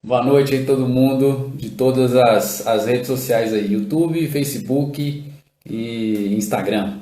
Boa noite aí todo mundo de todas as redes sociais aí, YouTube, Facebook e Instagram.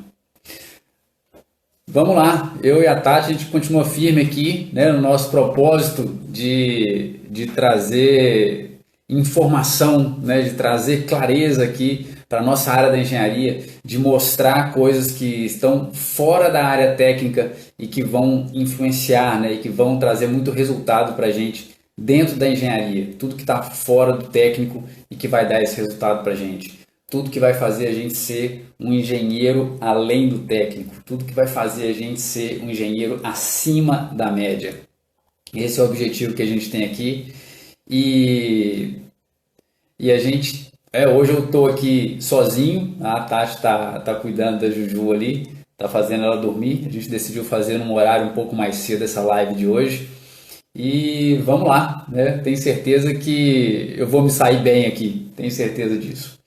Vamos lá, eu e a Tati, a gente continua firme aqui, né, no nosso propósito de trazer informação, né, de trazer clareza aqui para a nossa área da engenharia, de mostrar coisas que estão fora da área técnica e que vão influenciar, né, e que vão trazer muito resultado para a gente dentro da engenharia. Tudo que está fora do técnico e que vai dar esse resultado para a gente. Tudo que vai fazer a gente ser um engenheiro além do técnico, tudo que vai fazer a gente ser um engenheiro acima da média. Esse é o objetivo que a gente tem aqui e, e a gente, hoje eu estou aqui sozinho, a Tati tá cuidando da Juju ali, tá fazendo ela dormir, a gente decidiu fazer num horário um pouco mais cedo essa live de hoje e vamos lá, né? Tenho certeza que eu vou me sair bem aqui, tenho certeza disso.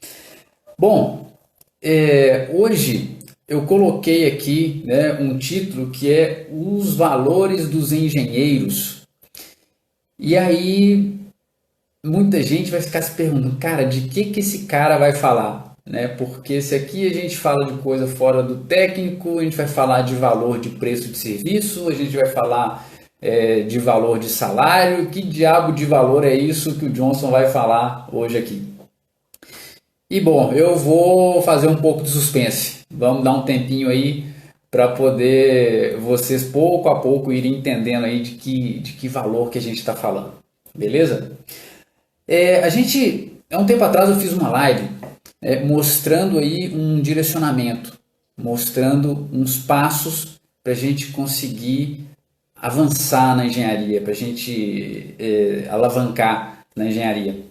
Bom, hoje eu coloquei aqui, né, um título que é Os Valores dos Engenheiros. E aí muita gente vai ficar se perguntando, cara, de que esse cara vai falar? Né? Porque se aqui a gente fala de coisa fora do técnico, a gente vai falar de valor de preço de serviço, a gente vai falar de valor de salário, que diabo de valor é isso que o Johnson vai falar hoje aqui? E bom, eu vou fazer um pouco de suspense. Vamos dar um tempinho aí para poder vocês pouco a pouco irem entendendo aí de que valor que a gente está falando. Beleza? Há um tempo atrás eu fiz uma live mostrando aí um direcionamento, mostrando uns passos para a gente conseguir avançar na engenharia, para a gente alavancar na engenharia.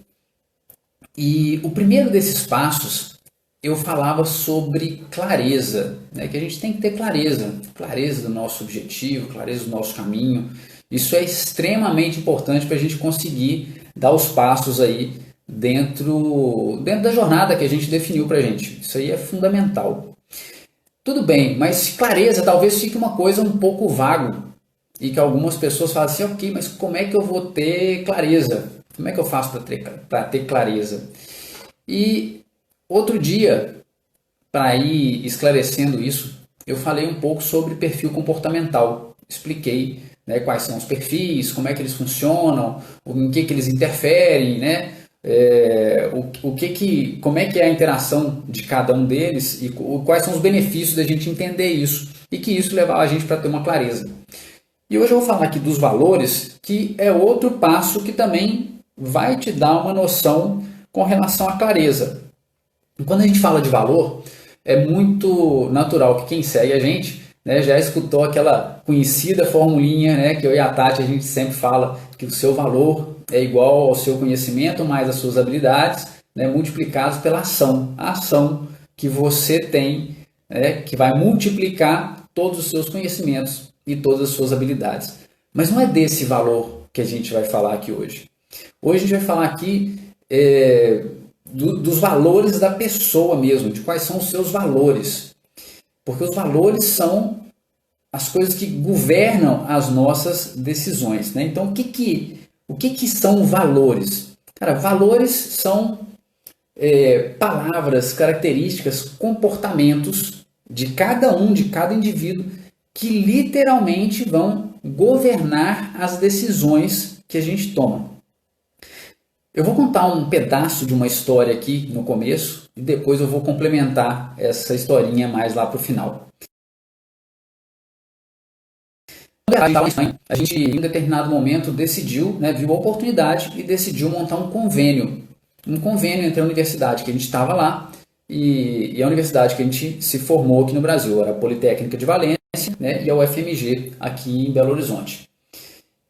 E o primeiro desses passos eu falava sobre clareza, né? Que a gente tem que ter clareza, clareza do nosso objetivo, clareza do nosso caminho. Isso é extremamente importante para a gente conseguir dar os passos aí dentro da jornada que a gente definiu para a gente. Isso aí é fundamental. Tudo bem, mas clareza talvez fique uma coisa um pouco vago e que algumas pessoas falam assim, ok, mas como é que eu vou ter clareza? Como é que eu faço para ter clareza? E outro dia, para ir esclarecendo isso, eu falei um pouco sobre perfil comportamental. Expliquei, né, quais são os perfis, como é que eles funcionam, em que eles interferem, né? Como é que é a interação de cada um deles e quais são os benefícios da gente entender isso e que isso leva a gente para ter uma clareza. E hoje eu vou falar aqui dos valores, que é outro passo que também vai te dar uma noção com relação à clareza. E quando a gente fala de valor, é muito natural que quem segue a gente, né, já escutou aquela conhecida formulinha, né, que eu e a Tati a gente sempre fala que o seu valor é igual ao seu conhecimento mais as suas habilidades, né, multiplicados pela ação. A ação que você tem, né, que vai multiplicar todos os seus conhecimentos e todas as suas habilidades. Mas não é desse valor que a gente vai falar aqui hoje. Hoje a gente vai falar aqui dos valores da pessoa mesmo, de quais são os seus valores. Porque os valores são as coisas que governam as nossas decisões. Né? Então, o que são valores? Cara, valores são palavras, características, comportamentos de cada indivíduo que literalmente vão governar as decisões que a gente toma. Eu vou contar um pedaço de uma história aqui no começo e depois eu vou complementar essa historinha mais lá para o final. A gente, em um determinado momento, decidiu, né, viu a oportunidade e decidiu montar um convênio. Um convênio entre a universidade que a gente estava lá e a universidade que a gente se formou aqui no Brasil. Era a Politécnica de Valência, né, e a UFMG aqui em Belo Horizonte.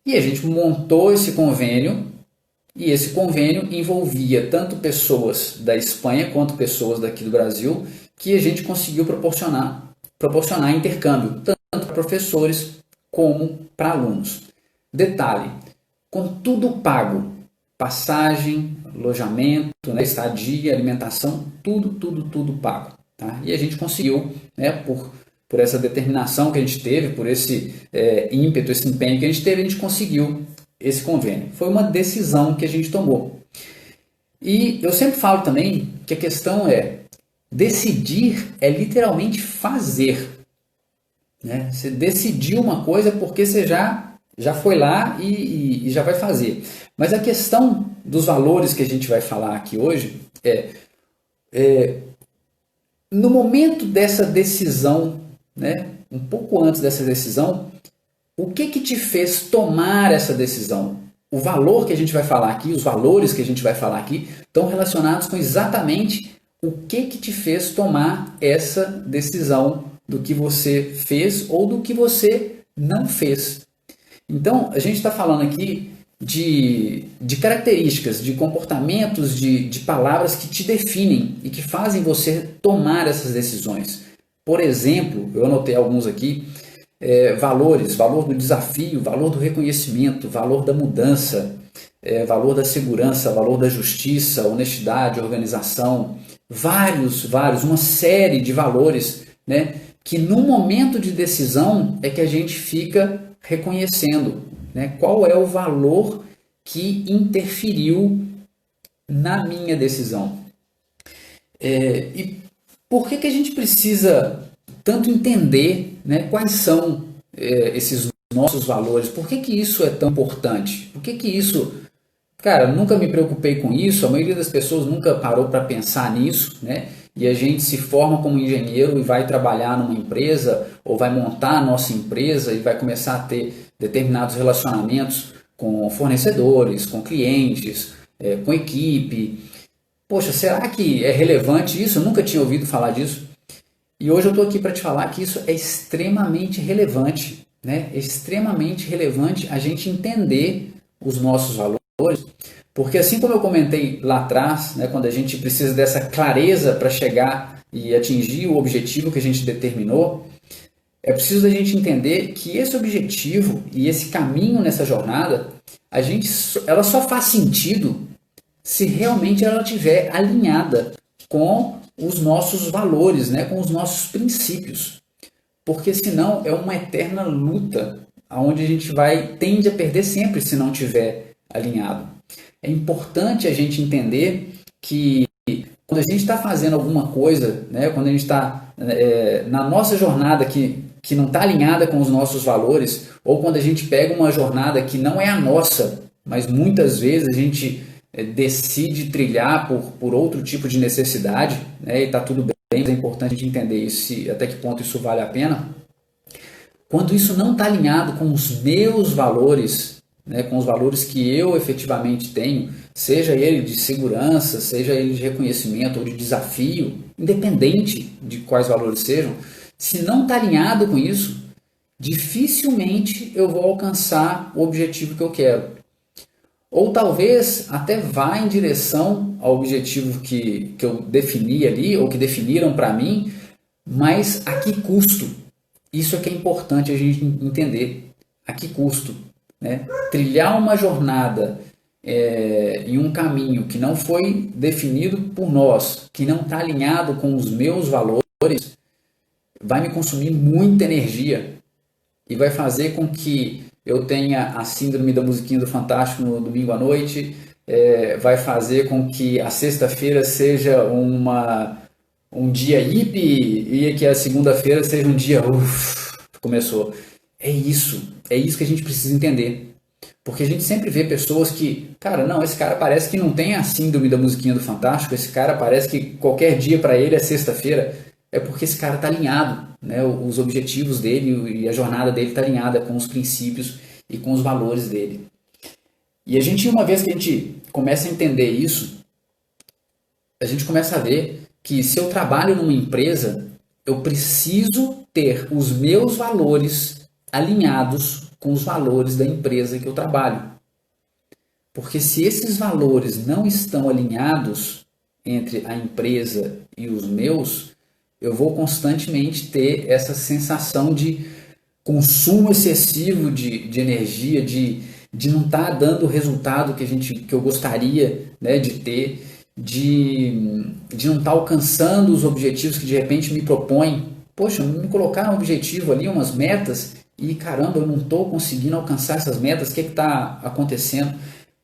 E a gente montou esse convênio. E esse convênio envolvia tanto pessoas da Espanha quanto pessoas daqui do Brasil, que a gente conseguiu proporcionar intercâmbio, tanto para professores como para alunos. Detalhe, com tudo pago, passagem, alojamento, né, estadia, alimentação, tudo pago. Tá? E a gente conseguiu, né, por essa determinação que a gente teve, por esse ímpeto, esse empenho que a gente teve, a gente conseguiu esse convênio. Foi uma decisão que a gente tomou. E eu sempre falo também que a questão é, decidir é literalmente fazer. Né? Você decidiu uma coisa porque você já foi lá e já vai fazer. Mas a questão dos valores que a gente vai falar aqui hoje no momento dessa decisão, né, um pouco antes dessa decisão, o que te fez tomar essa decisão? O valor que a gente vai falar aqui, os valores que a gente vai falar aqui, estão relacionados com exatamente o que te fez tomar essa decisão do que você fez ou do que você não fez. Então, a gente está falando aqui de características, de comportamentos, de palavras que te definem e que fazem você tomar essas decisões. Por exemplo, eu anotei alguns aqui, valores, valor do desafio, valor do reconhecimento, valor da mudança, valor da segurança, valor da justiça, honestidade, organização, vários, uma série de valores, né, que no momento de decisão é que a gente fica reconhecendo, né, qual é o valor que interferiu na minha decisão. E por que a gente precisa tanto entender, né, quais são esses nossos valores? Por que isso é tão importante? Por que isso... Cara, nunca me preocupei com isso, a maioria das pessoas nunca parou para pensar nisso, né? E a gente se forma como engenheiro e vai trabalhar numa empresa ou vai montar a nossa empresa e vai começar a ter determinados relacionamentos com fornecedores, com clientes, com equipe. Poxa, será que é relevante isso? Eu nunca tinha ouvido falar disso. E hoje eu estou aqui para te falar que isso é extremamente relevante, né? É extremamente relevante a gente entender os nossos valores, porque assim como eu comentei lá atrás, né, quando a gente precisa dessa clareza para chegar e atingir o objetivo que a gente determinou, é preciso a gente entender que esse objetivo e esse caminho nessa jornada, ela só faz sentido se realmente ela estiver alinhada com os nossos valores, né, com os nossos princípios. Porque senão é uma eterna luta, onde a gente tende a perder sempre se não estiver alinhado. É importante a gente entender que quando a gente está fazendo alguma coisa, né, quando a gente está na nossa jornada que não está alinhada com os nossos valores, ou quando a gente pega uma jornada que não é a nossa, mas muitas vezes a gente decide trilhar por outro tipo de necessidade, né, e está tudo bem, é importante a gente entender isso, até que ponto isso vale a pena. Quando isso não está alinhado com os meus valores, né, com os valores que eu efetivamente tenho, seja ele de segurança, seja ele de reconhecimento ou de desafio, independente de quais valores sejam, se não está alinhado com isso, dificilmente eu vou alcançar o objetivo que eu quero. Ou talvez até vá em direção ao objetivo que eu defini ali, ou que definiram para mim, mas a que custo? Isso é que é importante a gente entender. A que custo? Né? Trilhar uma jornada em um caminho que não foi definido por nós, que não está alinhado com os meus valores, vai me consumir muita energia e vai fazer com que eu tenha a síndrome da musiquinha do Fantástico no domingo à noite, vai fazer com que a sexta-feira seja um dia hippie e que a segunda-feira seja um dia começou. É isso que a gente precisa entender. Porque a gente sempre vê pessoas que, cara, não, esse cara parece que não tem a síndrome da musiquinha do Fantástico, esse cara parece que qualquer dia para ele é sexta-feira. É porque esse cara está alinhado, né? Os objetivos dele e a jornada dele está alinhada com os princípios e com os valores dele. E a gente, uma vez que a gente começa a entender isso, a gente começa a ver que se eu trabalho numa empresa, eu preciso ter os meus valores alinhados com os valores da empresa que eu trabalho. Porque se esses valores não estão alinhados entre a empresa e os meus, eu vou constantemente ter essa sensação de consumo excessivo de energia, de não estar dando o resultado que eu gostaria, né, de ter, de não estar alcançando os objetivos que de repente me propõem. Poxa, me colocar um objetivo ali, umas metas, e caramba, eu não estou conseguindo alcançar essas metas, o que está acontecendo?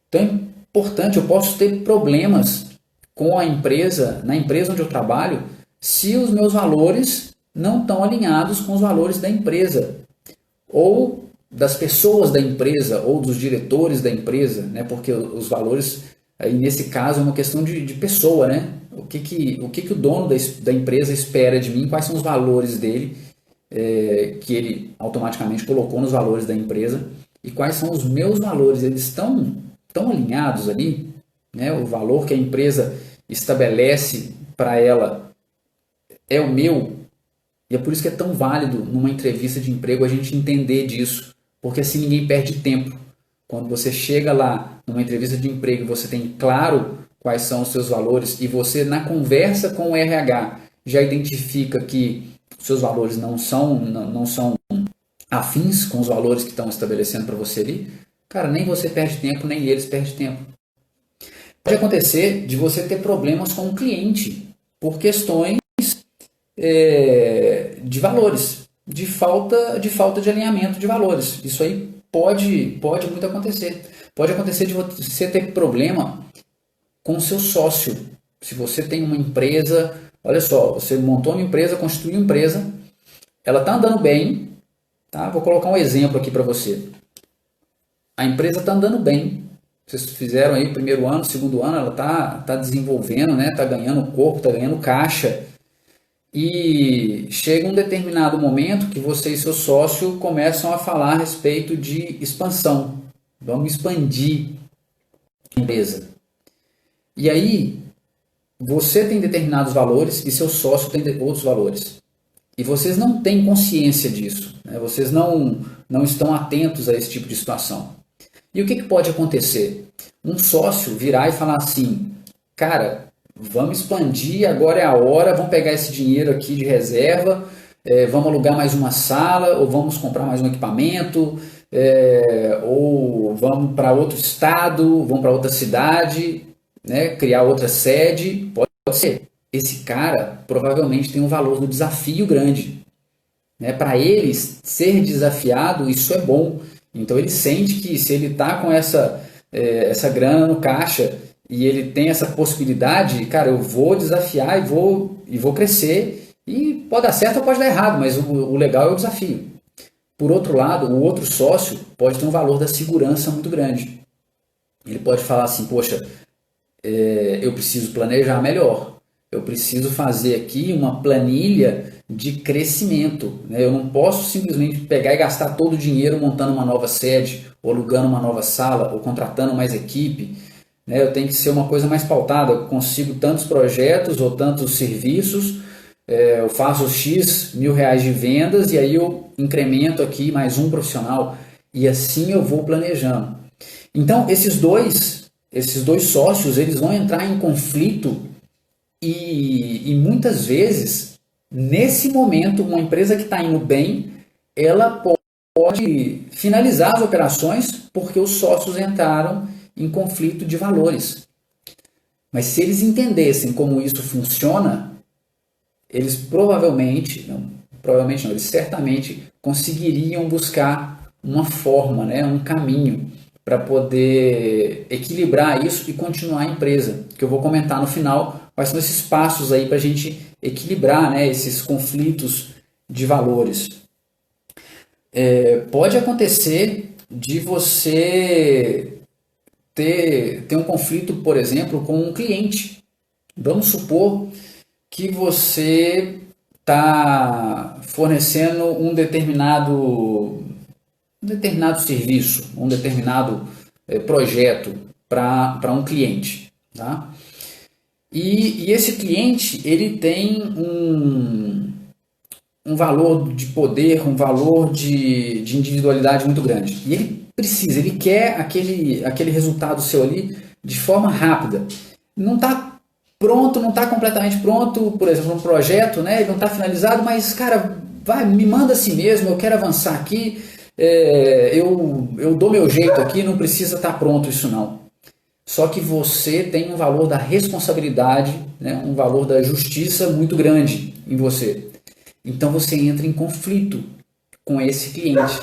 Então é importante, eu posso ter problemas com a empresa, na empresa onde eu trabalho, se os meus valores não estão alinhados com os valores da empresa, ou das pessoas da empresa, ou dos diretores da empresa, né? Porque os valores, aí nesse caso, é uma questão de pessoa, né? O que o dono da empresa espera de mim, quais são os valores dele, que ele automaticamente colocou nos valores da empresa, e quais são os meus valores, eles estão tão alinhados ali, né? O valor que a empresa estabelece para ela é o meu, e é por isso que é tão válido numa entrevista de emprego a gente entender disso, porque assim ninguém perde tempo. Quando você chega lá numa entrevista de emprego e você tem claro quais são os seus valores e você na conversa com o RH já identifica que seus valores não são afins com os valores que estão estabelecendo para você ali, cara, nem você perde tempo, nem eles perdem tempo. Pode acontecer de você ter problemas com o cliente por questões de valores, de falta de alinhamento de valores. Isso aí pode muito acontecer. Pode acontecer de você ter problema com o seu sócio. Se você tem uma empresa, olha só, você montou uma empresa, constituiu uma empresa, ela está andando bem, tá? Vou colocar um exemplo aqui para você. A empresa está andando bem. Vocês fizeram aí o primeiro ano, segundo ano, ela tá desenvolvendo, né? Tá ganhando corpo, tá ganhando caixa. E chega um determinado momento que você e seu sócio começam a falar a respeito de expansão. Vamos expandir a empresa. E aí, você tem determinados valores e seu sócio tem outros valores. E vocês não têm consciência disso, né? Vocês não estão atentos a esse tipo de situação. E o que pode acontecer? Um sócio virar e falar assim, cara, vamos expandir, agora é a hora, vamos pegar esse dinheiro aqui de reserva, vamos alugar mais uma sala, ou vamos comprar mais um equipamento, ou vamos para outro estado, vamos para outra cidade, né, criar outra sede, pode ser. Esse cara provavelmente tem um valor do desafio grande, né? Para ele ser desafiado, isso é bom. Então ele sente que se ele está com essa grana no caixa e ele tem essa possibilidade, cara, eu vou desafiar e vou crescer, e pode dar certo ou pode dar errado, mas o legal é o desafio. Por outro lado, o outro sócio pode ter um valor da segurança muito grande. Ele pode falar assim, poxa, eu preciso planejar melhor, eu preciso fazer aqui uma planilha de crescimento, né? Eu não posso simplesmente pegar e gastar todo o dinheiro montando uma nova sede, ou alugando uma nova sala, ou contratando mais equipe, né? Eu tenho que ser uma coisa mais pautada, eu consigo tantos projetos ou tantos serviços, eu faço X R$ 1.000 de vendas e aí eu incremento aqui mais um profissional, e assim eu vou planejando. Então esses dois sócios, eles vão entrar em conflito e muitas vezes, nesse momento, uma empresa que está indo bem, ela pode finalizar as operações porque os sócios entraram em conflito de valores. Mas se eles entendessem como isso funciona, eles eles certamente conseguiriam buscar uma forma, né, um caminho para poder equilibrar isso e continuar a empresa, que eu vou comentar no final quais são esses passos aí para a gente equilibrar, né, esses conflitos de valores. Pode acontecer de você ter um conflito, por exemplo, com um cliente. Vamos supor que você está fornecendo um determinado serviço, um determinado projeto para um cliente, tá? E esse cliente, ele tem um valor de poder, um valor de individualidade muito grande. E ele quer aquele resultado seu ali de forma rápida. Não está pronto, não está completamente pronto, por exemplo, um projeto, né? Ele não está finalizado, mas, cara, vai, me manda assim mesmo, eu quero avançar aqui, eu dou meu jeito aqui, não precisa estar pronto isso não. Só que você tem um valor da responsabilidade, né? Um valor da justiça muito grande em você. Então você entra em conflito com esse cliente.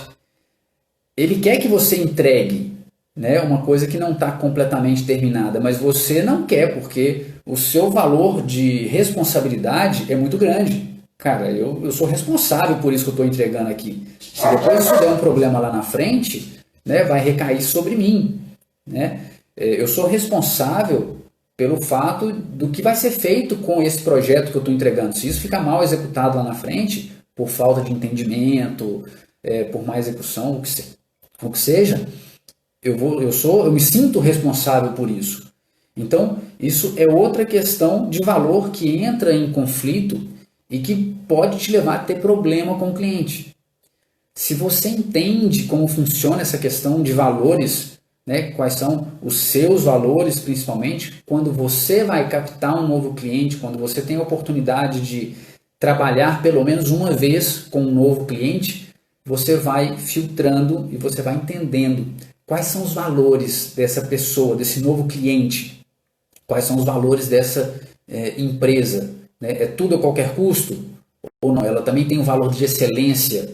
Ele quer que você entregue, né, uma coisa que não está completamente terminada, mas você não quer, porque o seu valor de responsabilidade é muito grande. Cara, eu sou responsável por isso que eu estou entregando aqui. Se depois isso der um problema lá na frente, né, vai recair sobre mim. Né? Eu sou responsável pelo fato do que vai ser feito com esse projeto que eu estou entregando. Se isso ficar mal executado lá na frente, por falta de entendimento, por má execução, o que seja, eu me sinto responsável por isso. Então, isso é outra questão de valor que entra em conflito e que pode te levar a ter problema com o cliente. Se você entende como funciona essa questão de valores, né, quais são os seus valores principalmente, quando você vai captar um novo cliente, quando você tem a oportunidade de trabalhar pelo menos uma vez com um novo cliente, você vai filtrando e você vai entendendo quais são os valores dessa pessoa, desse novo cliente, quais são os valores dessa empresa. Né? É tudo a qualquer custo? Ou não? Ela também tem um valor de excelência,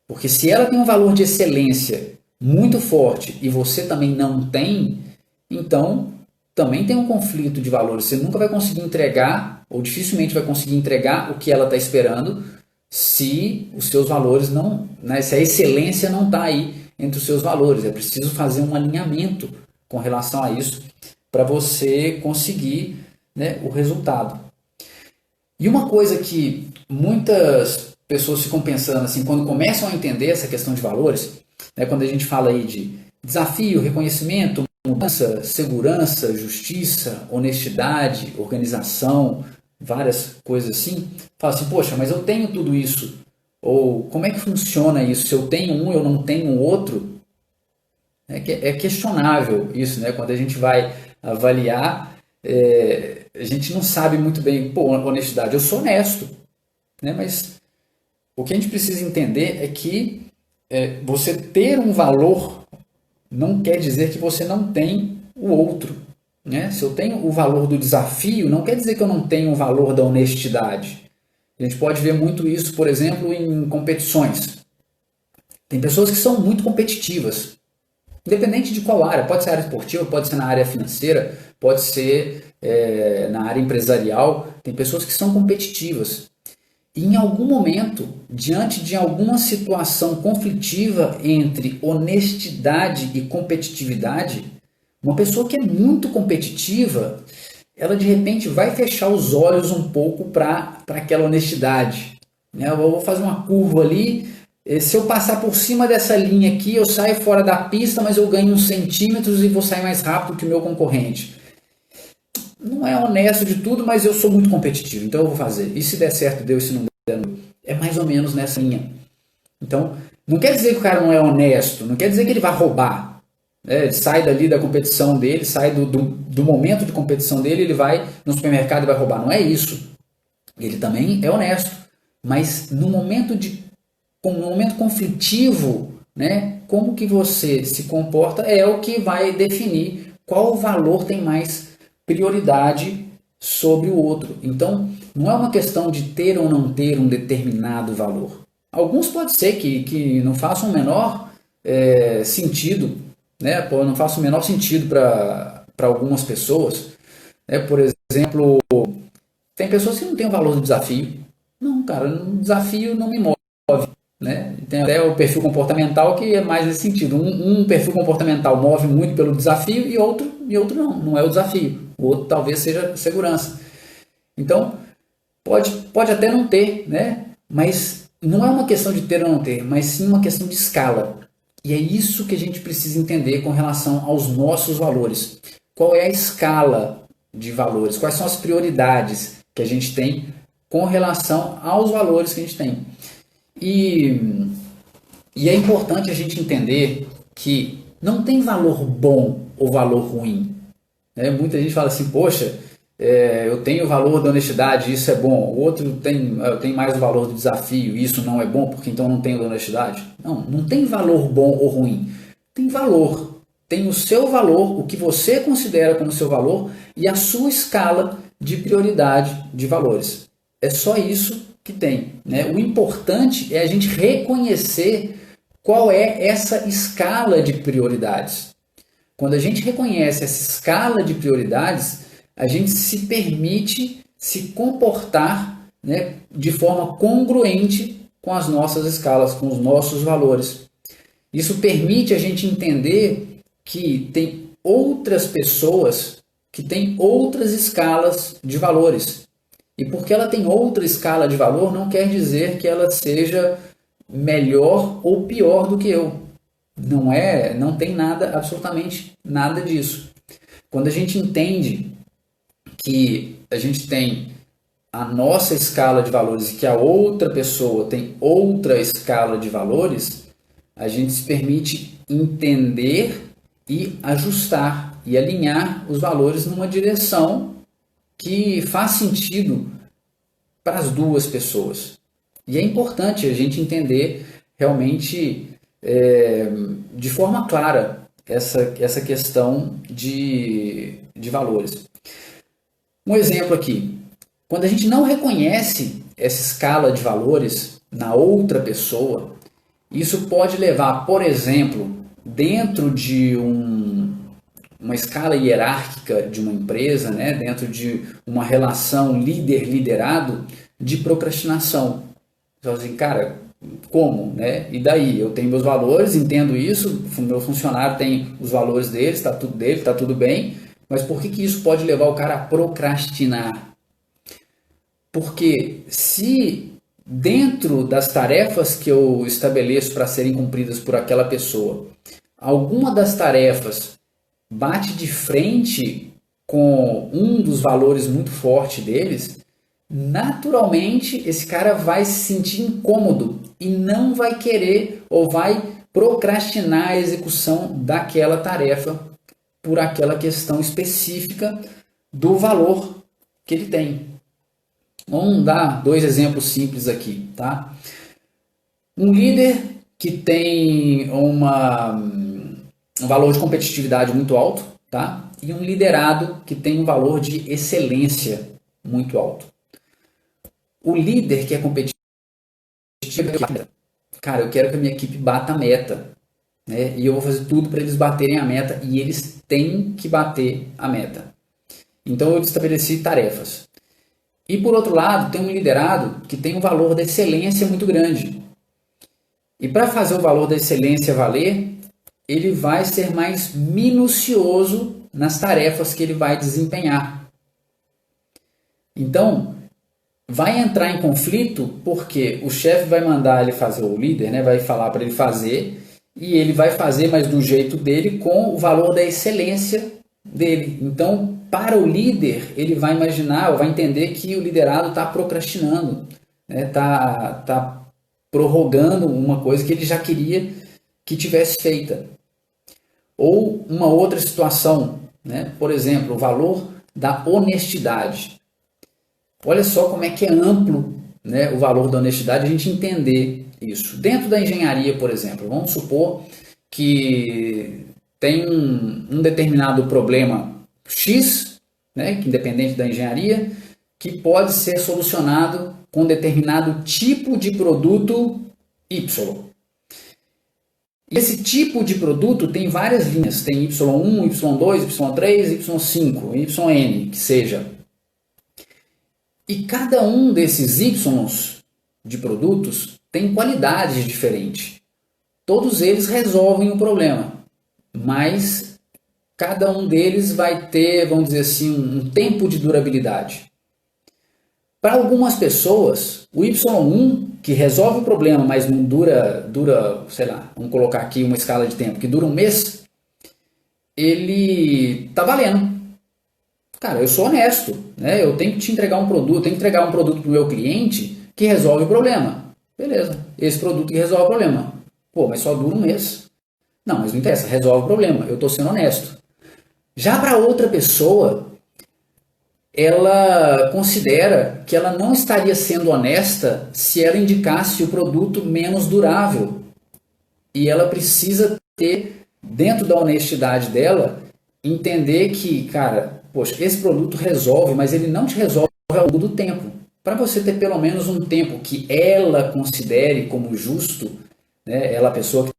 porque se ela tem um valor de excelência muito forte e você também não tem, então também tem um conflito de valores. Você nunca vai conseguir entregar, ou dificilmente vai conseguir entregar o que ela está esperando, se os seus valores não, né, se a excelência não está aí entre os seus valores. É preciso fazer um alinhamento com relação a isso para você conseguir, né, o resultado. E uma coisa que muitas pessoas ficam pensando assim, quando começam a entender essa questão de valores, né, quando a gente fala aí de desafio, reconhecimento, mudança, segurança, justiça, honestidade, organização, várias coisas assim, fala assim, poxa, mas eu tenho tudo isso. Ou como é que funciona isso? Se eu tenho um, eu não tenho o outro? É questionável isso, né? Quando a gente vai avaliar, a gente não sabe muito bem, pô, honestidade, eu sou honesto, né? Mas o que a gente precisa entender é que você ter um valor não quer dizer que você não tem o outro. Né? Se eu tenho o valor do desafio, não quer dizer que eu não tenho o valor da honestidade. A gente pode ver muito isso, por exemplo, em competições. Tem pessoas que são muito competitivas, independente de qual área. Pode ser área esportiva, pode ser na área financeira, pode ser na área empresarial. Tem pessoas que são competitivas. E em algum momento, diante de alguma situação conflitiva entre honestidade e competitividade, uma pessoa que é muito competitiva, ela de repente vai fechar os olhos um pouco para aquela honestidade. Eu vou fazer uma curva ali, se eu passar por cima dessa linha aqui, eu saio fora da pista, mas eu ganho uns centímetros e vou sair mais rápido que o meu concorrente. Não é honesto de tudo, mas eu sou muito competitivo, então eu vou fazer. E se der certo, deu, e se não der, não. É mais ou menos nessa linha. Então, não quer dizer que o cara não é honesto, não quer dizer que ele vai roubar. Ele sai dali da competição dele, sai do momento de competição dele, ele vai no supermercado e vai roubar. Não é isso. Ele também é honesto. Mas no momento conflitivo, né, como que você se comporta é o que vai definir qual valor tem mais prioridade sobre o outro. Então, não é uma questão de ter ou não ter um determinado valor. Alguns pode ser que não façam o menor sentido, né? Não faça o menor sentido para algumas pessoas. Né? Por exemplo, tem pessoas que não têm o valor do desafio. Não, cara, o desafio não me move. Né? Tem até o perfil comportamental que é mais nesse sentido. Um perfil comportamental move muito pelo desafio e outro não é o desafio. O outro talvez seja segurança. Então, pode até não ter, né? Mas não é uma questão de ter ou não ter, mas sim uma questão de escala. E é isso que a gente precisa entender com relação aos nossos valores. Qual é a escala de valores? Quais são as prioridades que a gente tem com relação aos valores que a gente tem? E é importante a gente entender que não tem valor bom ou valor ruim. Né? Muita gente fala assim, poxa, eu tenho o valor da honestidade, isso é bom. O outro tem mais o valor do desafio, isso não é bom, porque então não tem o da honestidade. Não tem valor bom ou ruim. Tem valor. Tem o seu valor, o que você considera como seu valor e a sua escala de prioridade de valores. É só isso que tem, né? O importante é a gente reconhecer qual é essa escala de prioridades. Quando a gente reconhece essa escala de prioridades, a gente se permite se comportar, né, de forma congruente com as nossas escalas, com os nossos valores. Isso permite a gente entender que tem outras pessoas que têm outras escalas de valores. E porque ela tem outra escala de valor, não quer dizer que ela seja melhor ou pior do que eu. Não tem nada, absolutamente nada disso. Quando a gente entende que a gente tem a nossa escala de valores e que a outra pessoa tem outra escala de valores, a gente se permite entender e ajustar e alinhar os valores numa direção que faz sentido para as duas pessoas. E é importante a gente entender realmente de forma clara essa questão de valores. Um exemplo aqui. Quando a gente não reconhece essa escala de valores na outra pessoa, isso pode levar, por exemplo, dentro de uma escala hierárquica de uma empresa, né, dentro de uma relação líder-liderado, de procrastinação. Então, assim, cara, como? Né? E daí? Eu tenho meus valores, entendo isso, o meu funcionário tem os valores dele, está tudo bem, mas por que isso pode levar o cara a procrastinar? Porque se dentro das tarefas que eu estabeleço para serem cumpridas por aquela pessoa, alguma das tarefas bate de frente com um dos valores muito forte deles, naturalmente esse cara vai se sentir incômodo e não vai querer ou vai procrastinar a execução daquela tarefa por aquela questão específica do valor que ele tem. Vamos dar dois exemplos simples aqui, tá? Um líder que tem um valor de competitividade muito alto, tá? E um liderado que tem um valor de excelência muito alto. O líder que é competitivo, cara, eu quero que a minha equipe bata a meta, né? E eu vou fazer tudo para eles baterem a meta e eles têm que bater a meta. Então eu estabeleci tarefas. E por outro lado, tem um liderado que tem um valor da excelência muito grande. E para fazer o valor da excelência valer, ele vai ser mais minucioso nas tarefas que ele vai desempenhar. Então, vai entrar em conflito porque o chefe vai mandar ele fazer, o líder, né, vai falar para ele fazer, e ele vai fazer, mas do jeito dele, com o valor da excelência dele. Então, para o líder, ele vai imaginar, ou vai entender que o liderado está procrastinando, né, tá prorrogando uma coisa que ele já queria que tivesse feita. Ou uma outra situação, né, por exemplo, o valor da honestidade. Olha só como é que é amplo, né, o valor da honestidade, a gente entender isso. Dentro da engenharia, por exemplo, vamos supor que tem um determinado problema X, né, que independente da engenharia, que pode ser solucionado com determinado tipo de produto Y. E esse tipo de produto tem várias linhas, tem Y1, Y2, Y3, Y5, YN, que seja. E cada um desses Ys de produtos tem qualidades diferentes. Todos eles resolvem o problema, mas cada um deles vai ter, vamos dizer assim, um tempo de durabilidade. Para algumas pessoas, o Y1, que resolve o problema, mas não dura, sei lá, vamos colocar aqui uma escala de tempo, que dura um mês, ele tá valendo. Cara, eu sou honesto, né? Eu tenho que te entregar um produto, tenho que entregar um produto para o meu cliente que resolve o problema. Beleza, esse produto que resolve o problema. Pô, mas só dura um mês. Não, mas não interessa, resolve o problema, eu estou sendo honesto. Já para outra pessoa, ela considera que ela não estaria sendo honesta se ela indicasse o produto menos durável. E ela precisa ter, dentro da honestidade dela, entender que, cara, poxa, esse produto resolve, mas ele não te resolve ao longo do tempo. para você ter pelo menos um tempo que ela considere como justo, né? Ela, a pessoa que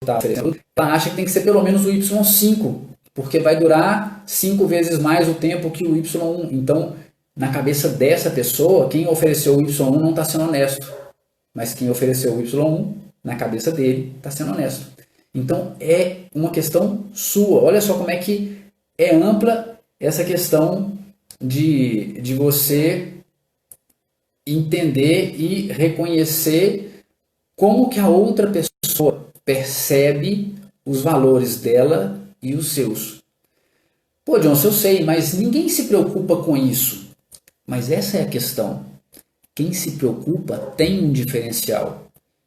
está oferecendo, ela acha que tem que ser pelo menos o Y5, porque vai durar 5 vezes mais o tempo que o Y1. Então, na cabeça dessa pessoa, quem ofereceu o Y1 não está sendo honesto, mas quem ofereceu o Y1, na cabeça dele, está sendo honesto. Então, é uma questão sua. Olha só como é que é ampla essa questão de você entender e reconhecer como que a outra pessoa percebe os valores dela e os seus. Pô, Johnson, eu sei, mas ninguém se preocupa com isso. Mas essa é a questão. Quem se preocupa tem um diferencial.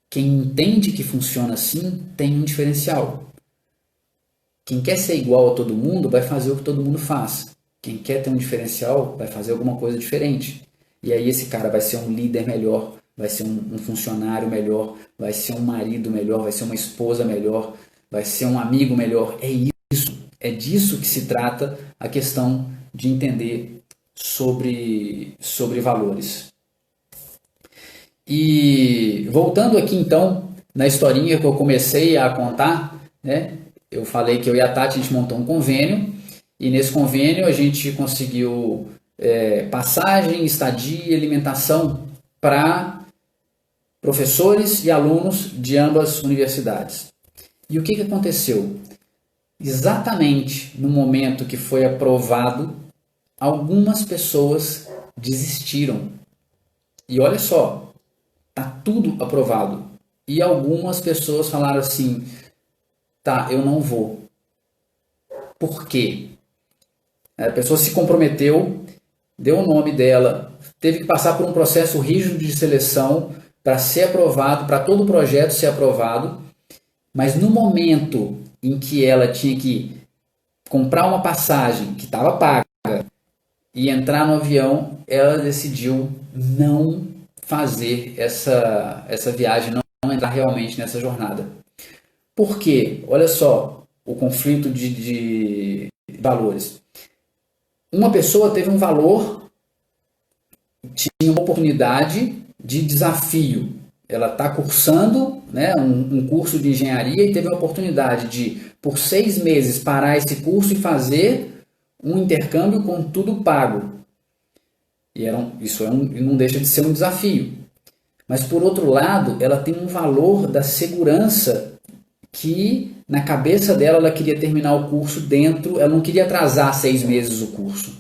Quem entende que funciona assim tem um diferencial. Quem quer ser igual a todo mundo vai fazer o que todo mundo faz. Quem quer ter um diferencial vai fazer alguma coisa diferente. E aí esse cara vai ser um líder melhor, vai ser um funcionário melhor, vai ser um marido melhor, vai ser uma esposa melhor, vai ser um amigo melhor. É isso, é disso que se trata a questão de entender sobre valores. E voltando aqui então na historinha que eu comecei a contar, né? Eu falei que eu e a Tati, a gente montou um convênio, e nesse convênio a gente conseguiu passagem, estadia e alimentação para professores e alunos de ambas universidades. E o que aconteceu? Exatamente no momento que foi aprovado, algumas pessoas desistiram. E olha só, tá tudo aprovado. E algumas pessoas falaram assim, tá, eu não vou. Por quê? A pessoa se comprometeu, deu o nome dela, teve que passar por um processo rígido de seleção para ser aprovado, para todo o projeto ser aprovado, mas no momento em que ela tinha que comprar uma passagem que estava paga e entrar no avião, ela decidiu não fazer essa viagem, não entrar realmente nessa jornada. Por quê? Olha só o conflito de valores. Uma pessoa teve um valor, tinha uma oportunidade de desafio. Ela está cursando, né, um curso de engenharia e teve a oportunidade de, por 6 meses, parar esse curso e fazer um intercâmbio com tudo pago. E isso não deixa de ser um desafio. Mas, por outro lado, ela tem um valor da segurança que, na cabeça dela, ela queria terminar o curso ela não queria atrasar 6 meses o curso.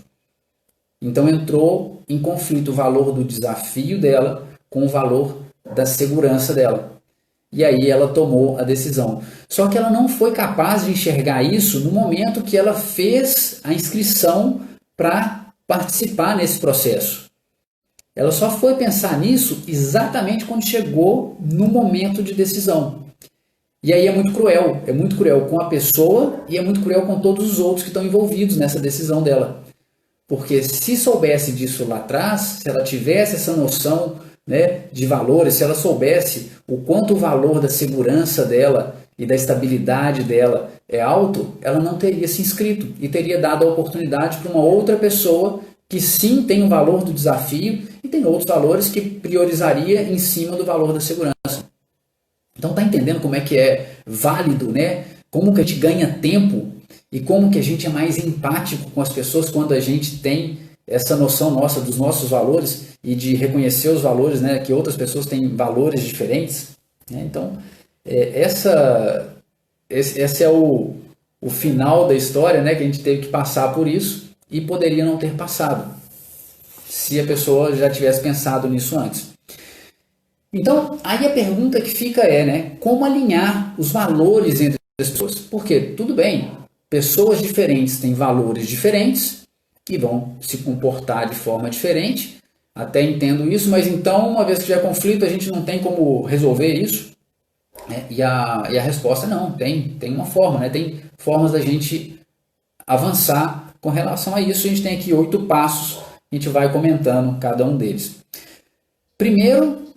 Então, entrou em conflito o valor do desafio dela com o valor da segurança dela. E aí ela tomou a decisão. Só que ela não foi capaz de enxergar isso no momento que ela fez a inscrição para participar nesse processo. Ela só foi pensar nisso exatamente quando chegou no momento de decisão. E aí é muito cruel com a pessoa e é muito cruel com todos os outros que estão envolvidos nessa decisão dela. Porque se soubesse disso lá atrás, se ela tivesse essa noção, né, de valores, se ela soubesse o quanto o valor da segurança dela e da estabilidade dela é alto, ela não teria se inscrito e teria dado a oportunidade para uma outra pessoa que sim tem o valor do desafio e tem outros valores que priorizaria em cima do valor da segurança. Então tá entendendo como é que é válido, né? Como que a gente ganha tempo e como que a gente é mais empático com as pessoas quando a gente tem essa noção nossa dos nossos valores e de reconhecer os valores, né, que outras pessoas têm valores diferentes, né? Então, esse é o final da história, né, que a gente teve que passar por isso e poderia não ter passado se a pessoa já tivesse pensado nisso antes. Então, aí a pergunta que fica né, como alinhar os valores entre as pessoas? Porque, tudo bem, pessoas diferentes têm valores diferentes e vão se comportar de forma diferente, até entendo isso, mas então, uma vez que já é conflito, a gente não tem como resolver isso, né? E a resposta não, tem uma forma, né? Tem formas da gente avançar com relação a isso. A gente tem aqui 8 passos, a gente vai comentando cada um deles. Primeiro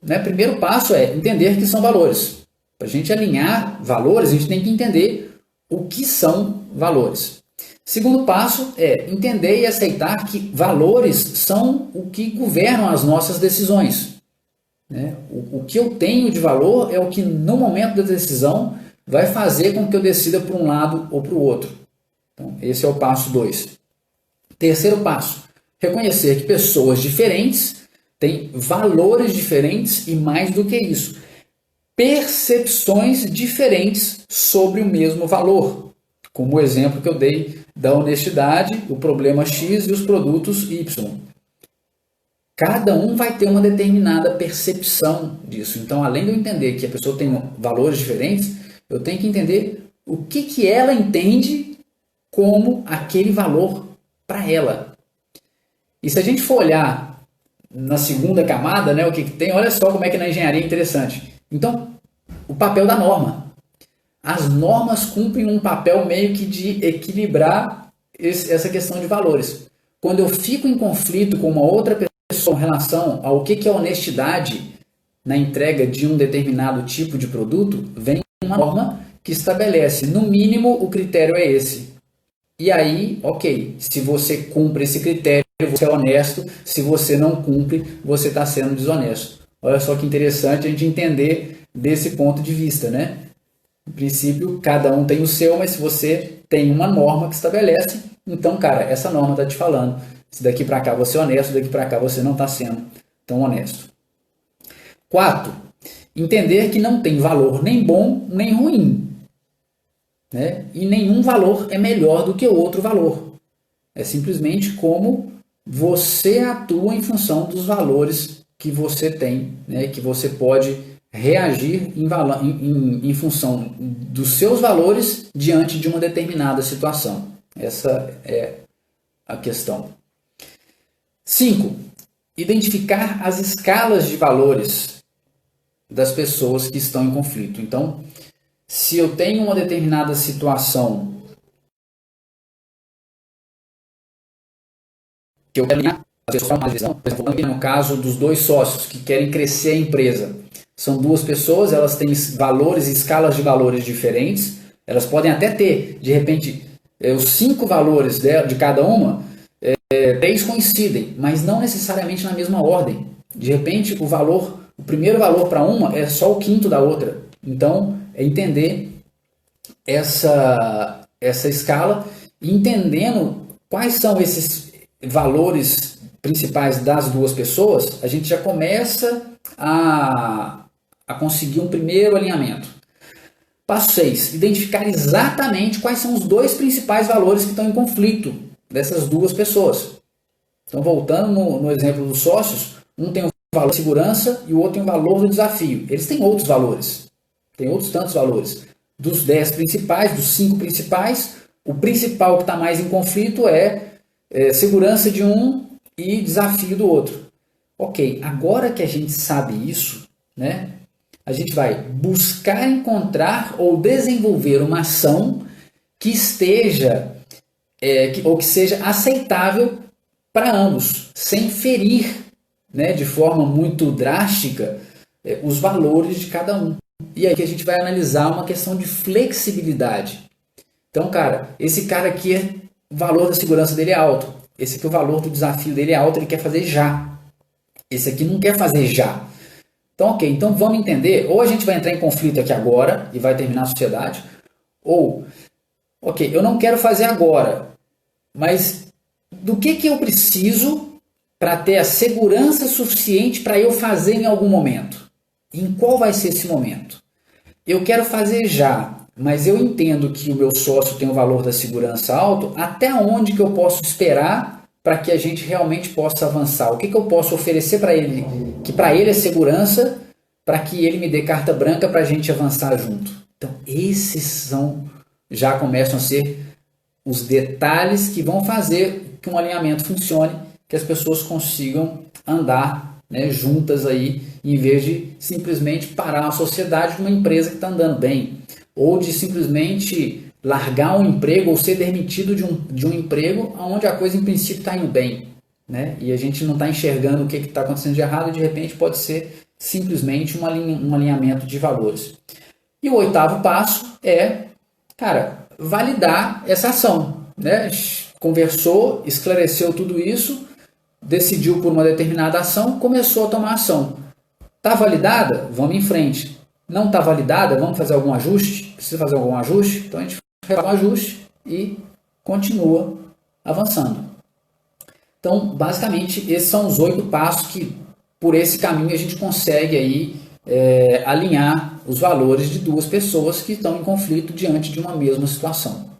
passo é entender que são valores. Para a gente alinhar valores, a gente tem que entender o que são valores. Segundo passo é entender e aceitar que valores são o que governam as nossas decisões. Né? O que eu tenho de valor é o que no momento da decisão vai fazer com que eu decida por um lado ou para o outro. Então, esse é o passo 2. Terceiro passo, reconhecer que pessoas diferentes têm valores diferentes e mais do que isso, percepções diferentes sobre o mesmo valor. Como o exemplo que eu dei da honestidade, o problema X e os produtos Y. Cada um vai ter uma determinada percepção disso. Então, além de eu entender que a pessoa tem valores diferentes, eu tenho que entender o que ela entende como aquele valor para ela. E se a gente for olhar na segunda camada, né, o que tem, olha só como é que na engenharia é interessante. Então, o papel da norma. As normas cumprem um papel meio que de equilibrar essa questão de valores. Quando eu fico em conflito com uma outra pessoa em relação ao que é honestidade na entrega de um determinado tipo de produto, vem uma norma que estabelece, no mínimo, o critério é esse. E aí, ok, se você cumpre esse critério, você é honesto, se você não cumpre, você está sendo desonesto. Olha só que interessante a gente entender desse ponto de vista, né? No princípio, cada um tem o seu, mas se você tem uma norma que estabelece, então, cara, essa norma está te falando. Se daqui para cá você é honesto, daqui para cá você não está sendo tão honesto. 4. Entender que não tem valor nem bom nem ruim. Né? E nenhum valor é melhor do que outro valor. É simplesmente como você atua em função dos valores que você tem, né? Que você pode reagir em função dos seus valores diante de uma determinada situação. Essa é a questão. 5. Identificar as escalas de valores das pessoas que estão em conflito. Então, se eu tenho uma determinada situação que eu quero alinhar as pessoas uma visão, por exemplo, no caso dos dois sócios que querem crescer a empresa, são duas pessoas, elas têm valores e escalas de valores diferentes, elas podem até ter, de repente, os 5 valores de cada uma, 3 coincidem, mas não necessariamente na mesma ordem. De repente, o primeiro valor para uma é só o quinto da outra. Então, é entender essa escala, entendendo quais são esses valores principais das duas pessoas, a gente já começa a conseguir um primeiro alinhamento. Passo 6. Identificar exatamente quais são os 2 principais valores que estão em conflito dessas duas pessoas. Então, voltando no exemplo dos sócios, um tem o valor de segurança e o outro tem o valor do desafio. Eles têm outros valores. Tem outros tantos valores. Dos 10 principais, dos 5 principais, o principal que está mais em conflito é segurança de um e desafio do outro. Ok, agora que a gente sabe isso, né, a gente vai buscar encontrar ou desenvolver uma ação que esteja ou que seja aceitável para ambos, sem ferir, né, de forma muito drástica os valores de cada um. E aí que a gente vai analisar uma questão de flexibilidade. Então, cara, esse cara aqui, o valor da segurança dele é alto. Esse aqui, o valor do desafio dele é alto, ele quer fazer já. Esse aqui não quer fazer já. Então, ok, então vamos entender, ou a gente vai entrar em conflito aqui agora e vai terminar a sociedade, ou, ok, eu não quero fazer agora, mas do que eu preciso para ter a segurança suficiente para eu fazer em algum momento? Em qual vai ser esse momento? Eu quero fazer já, mas eu entendo que o meu sócio tem um valor da segurança alto, até onde que eu posso esperar para que a gente realmente possa avançar? O que eu posso oferecer para ele, que para ele é segurança, para que ele me dê carta branca para a gente avançar junto? Então, esses já começam a ser os detalhes que vão fazer que um alinhamento funcione, que as pessoas consigam andar, né, juntas aí, em vez de simplesmente parar a sociedade de uma empresa que está andando bem, ou de simplesmente largar um emprego ou ser demitido de um emprego onde a coisa em princípio está indo bem, né? E a gente não está enxergando o que está acontecendo de errado e de repente pode ser simplesmente um alinhamento de valores. E o 8º passo é, cara, validar essa ação. né, conversou, esclareceu tudo isso, decidiu por uma determinada ação, começou a tomar ação. Está validada? Vamos em frente. Não está validada? Vamos fazer algum ajuste? Precisa fazer algum ajuste? Então a gente faz um ajuste e continua avançando. Então, basicamente, esses são os 8 passos que, por esse caminho, a gente consegue aí, alinhar os valores de duas pessoas que estão em conflito diante de uma mesma situação.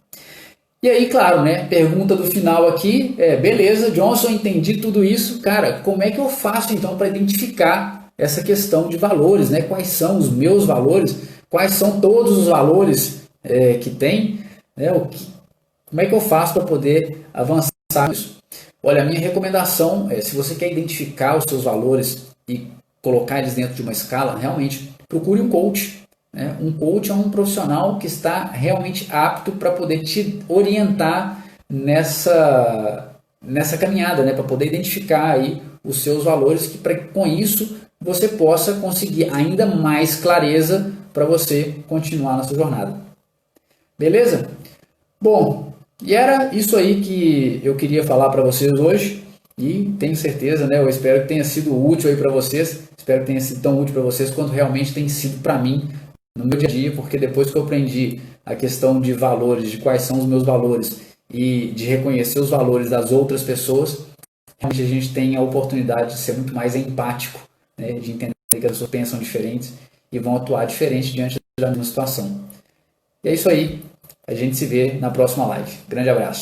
E aí, claro, né, pergunta do final aqui, beleza, Johnson, entendi tudo isso, cara, como é que eu faço então para identificar essa questão de valores, né? Quais são os meus valores, quais são todos os valores que tem, né? Como é que eu faço para poder avançar nisso? Olha, a minha recomendação é, se você quer identificar os seus valores e colocar eles dentro de uma escala, realmente procure um coach. Né? Um coach é um profissional que está realmente apto para poder te orientar nessa caminhada, né? Para poder identificar aí os seus valores, que com isso você possa conseguir ainda mais clareza para você continuar na sua jornada. Beleza? Bom, e era isso aí que eu queria falar para vocês hoje, e tenho certeza, né, eu espero que tenha sido útil aí para vocês, espero que tenha sido tão útil para vocês quanto realmente tem sido para mim no meu dia a dia, porque depois que eu aprendi a questão de valores, de quais são os meus valores e de reconhecer os valores das outras pessoas, realmente a gente tem a oportunidade de ser muito mais empático, né, de entender que as pessoas pensam diferentes e vão atuar diferente diante da mesma situação. E é isso aí. A gente se vê na próxima live. Grande abraço.